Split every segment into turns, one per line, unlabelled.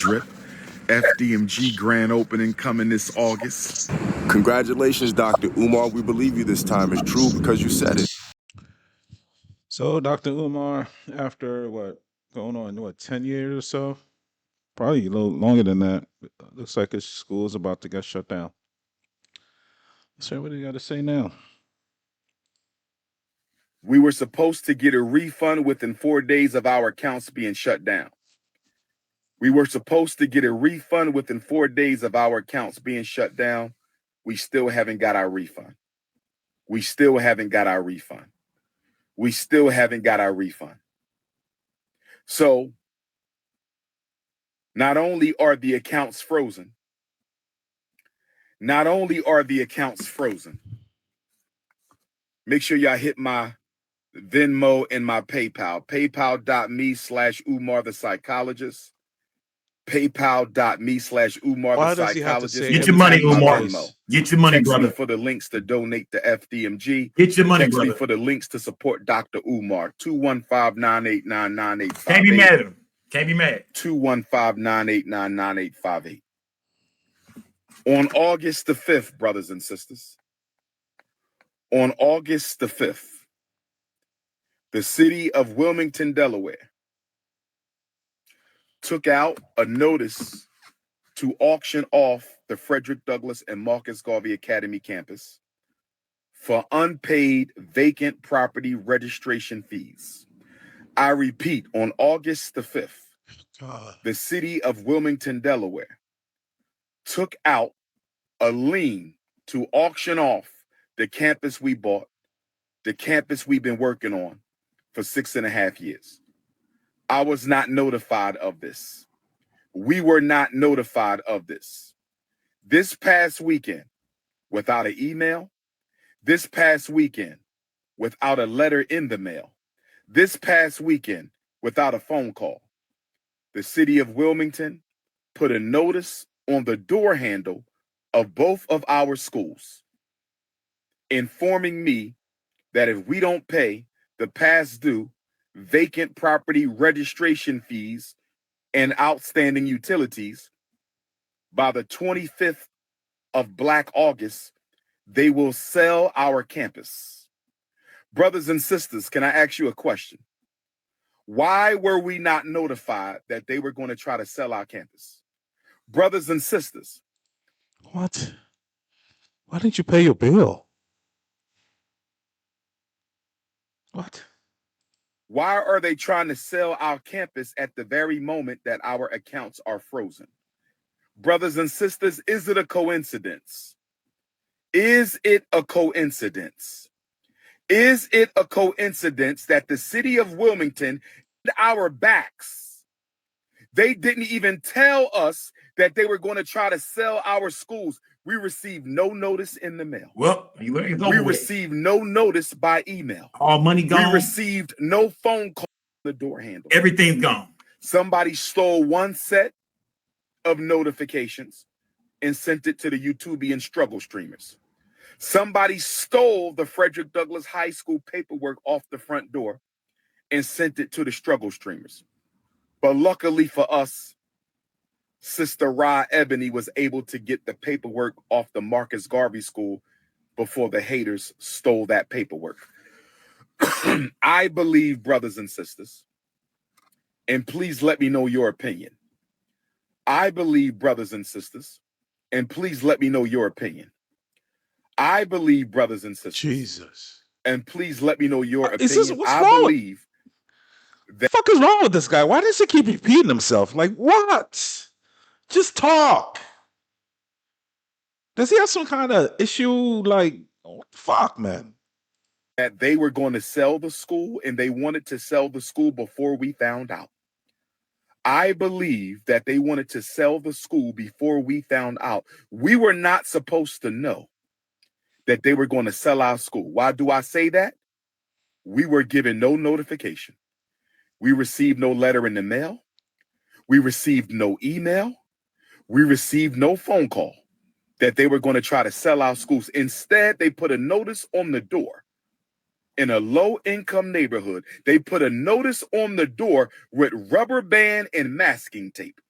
drip. Fdmg grand opening coming this August.
Congratulations, Dr. Umar. We believe you this time. It's true because you said it.
So, Dr. Umar, after going on 10 years or so, probably a little longer than that, looks like his school is about to get shut down. Sir, what do you got to say now?
We were supposed to get a refund within 4 days of our accounts being shut down. We were supposed to get a refund within 4 days of our accounts being shut down. We still haven't got our refund. We still haven't got our refund. We still haven't got our refund. So not only are the accounts frozen, make sure y'all hit my Venmo and my PayPal, paypal.me/Umar the psychologist, paypal.me/Umar
Why
the
does he have to
psychologist.
say
Get your money,
everything
Umar.
twice?
Get your money,
Text me
brother.
for the links to donate to Fdmg.
Get your money,
Text me
brother.
for the links to support Dr. Umar. 215-989-9858.
Can't be mad at him. Can't be mad.
215-989-9858. On August the 5th, brothers and sisters, on August the 5th, the city of Wilmington, Delaware, took out a notice to auction off the Frederick Douglass and Marcus Garvey Academy campus for unpaid vacant property registration fees. I repeat, on August the 5th, the city of Wilmington, Delaware, took out a lien to auction off the campus we bought, the campus we've been working on for 6.5 years. I was not notified of this. We were not notified of this. This past weekend, without an email, this past weekend, without a letter in the mail, this past weekend, without a phone call, the city of Wilmington put a notice on the door handle of both of our schools, informing me that if we don't pay the past due vacant property registration fees and outstanding utilities by the 25th of Black August, they will sell our campus. Brothers and sisters, can I ask you a question? Why were we not notified that they were going to try to sell our campus? Brothers and sisters.
What? Why didn't you pay your bill? What?
Why are they trying to sell our campus at the very moment that our accounts are frozen? Brothers and sisters, is it a coincidence? Is it a coincidence? Is it a coincidence that the city of Wilmington, our backs, they didn't even tell us that they were going to try to sell our schools? We received no notice in the mail.
Well, we
received no notice by email.
All money gone.
We received no phone call on the door handle.
Everything's gone.
Somebody stole one set of notifications and sent it to the YouTubian struggle streamers. Somebody stole the Frederick Douglass High School paperwork off the front door and sent it to the struggle streamers. But luckily for us, Sister Ra Ebony was able to get the paperwork off the Marcus Garvey School before the haters stole that paperwork. I believe, brothers and sisters, and please let me know your opinion. I believe, brothers and sisters, and please let me know your opinion. I believe, brothers and sisters.
Jesus.
And please let me know your opinion.
What's
I
wrong?
believe
What the fuck is wrong with this guy? Why does he keep repeating himself? Like, what? Just talk. Does he have some kind of issue? Like, what the fuck, man?
that they were going to sell the school, and they wanted to sell the school before we found out. I believe that they wanted to sell the school before we found out. We were not supposed to know that they were going to sell our school. Why do I say that? We were given no notification. We received no letter in the mail. We received no email. We received no phone call that they were going to try to sell our schools. Instead, they put a notice on the door. In a low-income neighborhood, they put a notice on the door with rubber band and masking tape.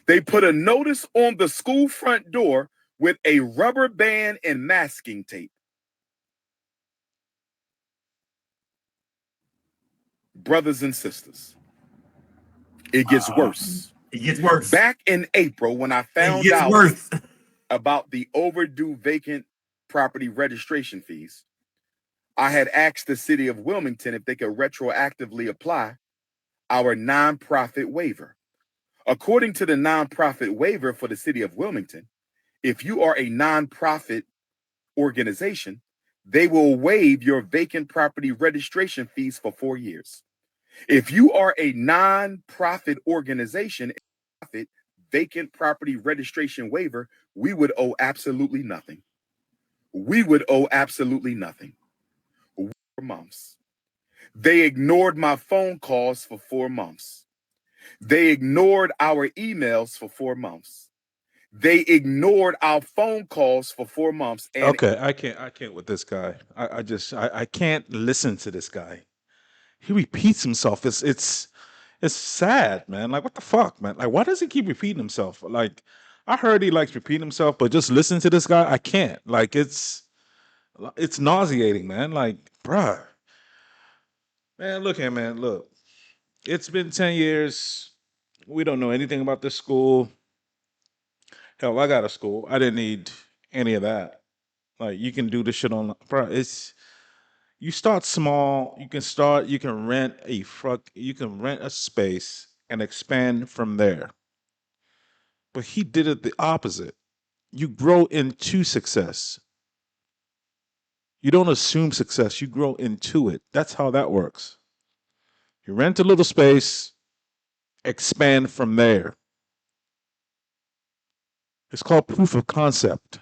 They put a notice on the school front door with a rubber band and masking tape. Brothers and sisters, it gets worse.
It gets worse.
Back in April, when I
It
found
gets
out
worse.
about the overdue vacant property registration fees, I had asked the city of Wilmington if they could retroactively apply our nonprofit waiver. According to the nonprofit waiver for the city of Wilmington, if you are a nonprofit organization, they will waive your vacant property registration fees for 4 years. If you are a nonprofit organization, vacant property registration waiver, we would owe absolutely nothing. We would owe absolutely nothing. 4 months. They ignored my phone calls for 4 months. They ignored our emails for 4 months. They ignored our phone calls for 4 months. And
Okay, I can't with this guy. I can't listen to this guy. He repeats himself. It's sad, man. Like, what the fuck, man? Like, why does he keep repeating himself? Like, I heard he likes repeating himself, but just listen to this guy, I can't. Like, it's nauseating, man. Like, bruh. Man, look here, man. Look. It's been 10 years. We don't know anything about this school. Hell, I got a school. I didn't need any of that. Like, you can do this shit on, bro. You start small. You can rent a space and expand from there. But he did it the opposite. You grow into success. You don't assume success. You grow into it. That's how that works. You rent a little space, expand from there. It's called proof of concept.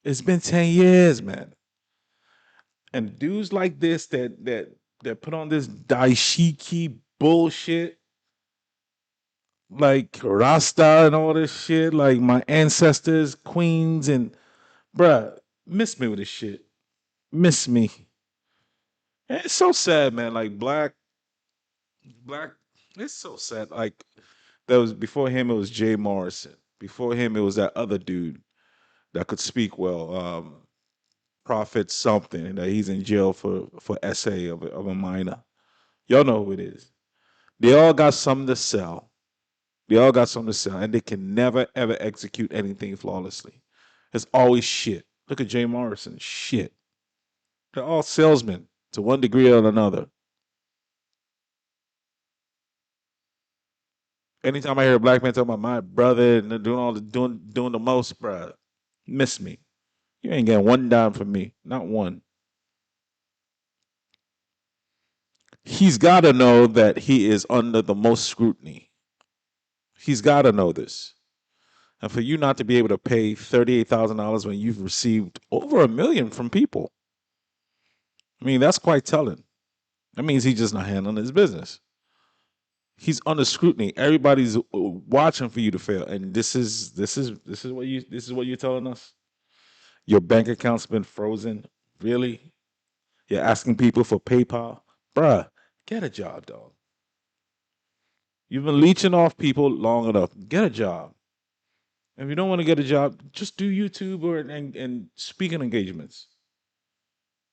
It's been 10 years, man. And dudes like this that put on this daishiki bullshit, like Rasta and all this shit, like my ancestors, queens, and bruh, miss me with this shit. Miss me. And it's so sad, man. Like black, it's so sad. Like there was before him, it was Jay Morrison. Before him, it was that other dude that could speak well. Prophet something, and that he's in jail for essay of a minor. Y'all know who it is. They all got something to sell. They all got something to sell, and they can never ever execute anything flawlessly. It's always shit. Look at Jay Morrison. Shit. They're all salesmen to one degree or another. Anytime I hear a black man talking about my brother and they're doing the most, bruh, miss me. You ain't getting one dime from me. Not one. He's got to know that he is under the most scrutiny. He's got to know this. And for you not to be able to pay $38,000 when you've received over $1 million from people, I mean, that's quite telling. That means he's just not handling his business. He's under scrutiny. Everybody's watching for you to fail, and this is what you're telling us. Your bank account's been frozen. Really? You're asking people for PayPal, bruh. Get a job, dog. You've been leeching off people long enough. Get a job. If you don't want to get a job, just do YouTube and speaking engagements.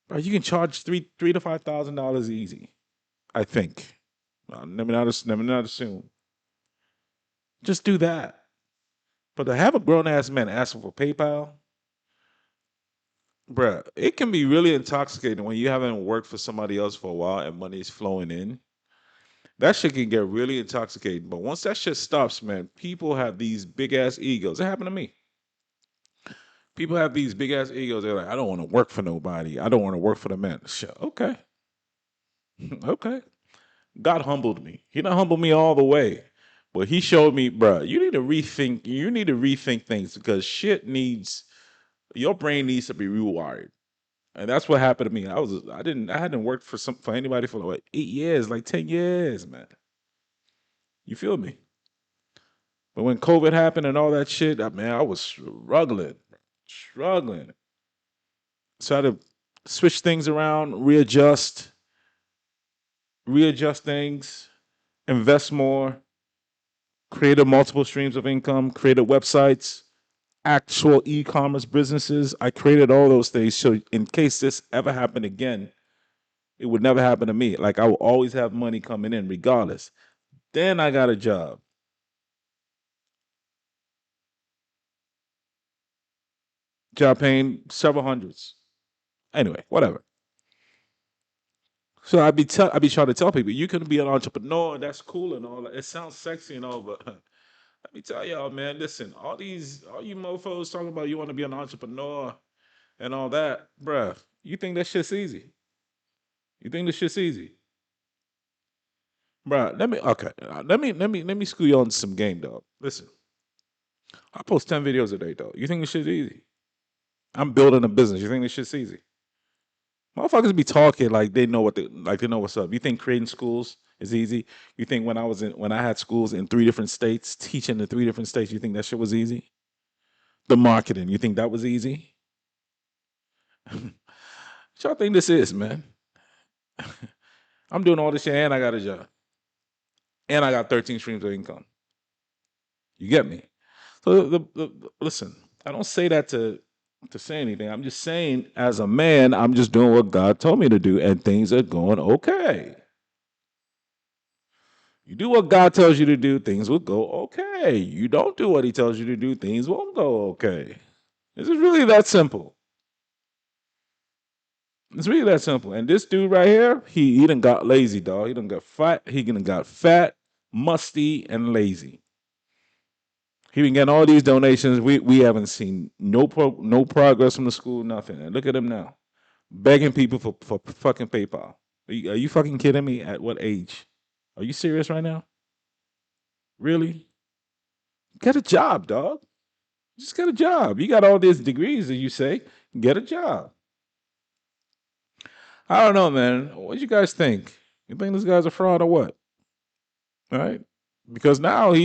Bro, you can charge three to $5,000 easy. I think. Let me not assume. Just do that. But to have a grown ass man asking for PayPal, bruh, it can be really intoxicating when you haven't worked for somebody else for a while and money's flowing in. That shit can get really intoxicating. But once that shit stops, man, people have these big ass egos. It happened to me. People have these big ass egos. They're like, I don't want to work for nobody. I don't want to work for the man. Shit, okay. Okay. God humbled me. He not humbled me all the way. But he showed me, bruh, you need to rethink things because your brain needs to be rewired. And that's what happened to me. I hadn't worked for anybody for like 8 years, like 10 years, man. You feel me? But when COVID happened and all that shit, man, I was struggling. So I had to switch things around, readjust things, invest more, created multiple streams of income, created websites, actual e-commerce businesses. I created all those things so in case this ever happened again, it would never happen to me. Like I will always have money coming in regardless. Then I got a job. Job paying several hundreds. Anyway, whatever. So I be trying to tell people you can be an entrepreneur. That's cool and all that. It sounds sexy and all, but let me tell y'all, man. Listen, all you mofo's talking about you want to be an entrepreneur and all that, bruh. You think that shit's easy? You think this shit's easy, bruh? Let me school you on some game, dog. Listen, I post 10 videos a day, dog. You think this shit's easy? I'm building a business. You think this shit's easy? Motherfuckers be talking like they know they know what's up. You think creating schools is easy? You think when I had schools in 3 different states, teaching in 3 different states, you think that shit was easy? The marketing, you think that was easy? What y'all think this is, man? I'm doing all this shit and I got a job. And I got 13 streams of income. You get me? So listen, I don't say that to say anything. I'm just saying, as a man, I'm just doing what God told me to do, and things are going okay. You do what God tells you to do, things will go okay. You don't do what He tells you to do, things won't go okay. This is really that simple. It's really that simple. And this dude right here, he done got lazy, dog. He done got fat. He done got fat, musty, and lazy. He been getting all these donations. We haven't seen no progress from the school, nothing. And look at him now, begging people for fucking PayPal. Are you fucking kidding me? At what age? Are you serious right now? Really? Get a job, dog. Just get a job. You got all these degrees, as you say. Get a job. I don't know, man. What do you guys think? You think this guy's a fraud or what? All right? Because now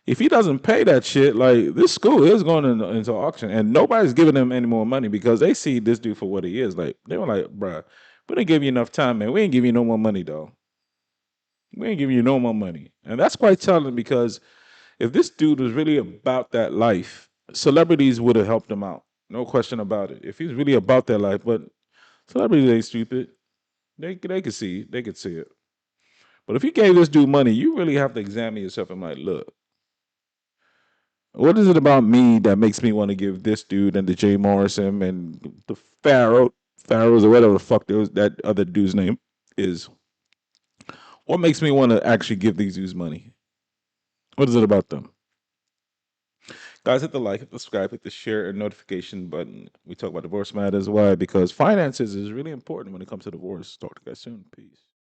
if he doesn't pay that shit, like this school is going into auction, and nobody's giving him any more money because they see this dude for what he is. Like they were like, bruh, we didn't give you enough time, man. We ain't give you no more money, though. We ain't giving you no more money, and that's quite telling because if this dude was really about that life, celebrities would have helped him out. No question about it. If he's really about that life, but celebrities ain't stupid. They could see. They could see it. But if you gave this dude money, you really have to examine yourself and like, look, what is it about me that makes me want to give this dude and the Jay Morrison and the Pharaohs or whatever the fuck that other dude's name is? What makes me want to actually give these dudes money? What is it about them? Guys, hit the like, hit the subscribe, hit the share and notification button. We talk about divorce matters. Why? Because finances is really important when it comes to divorce. Talk to you guys soon. Peace.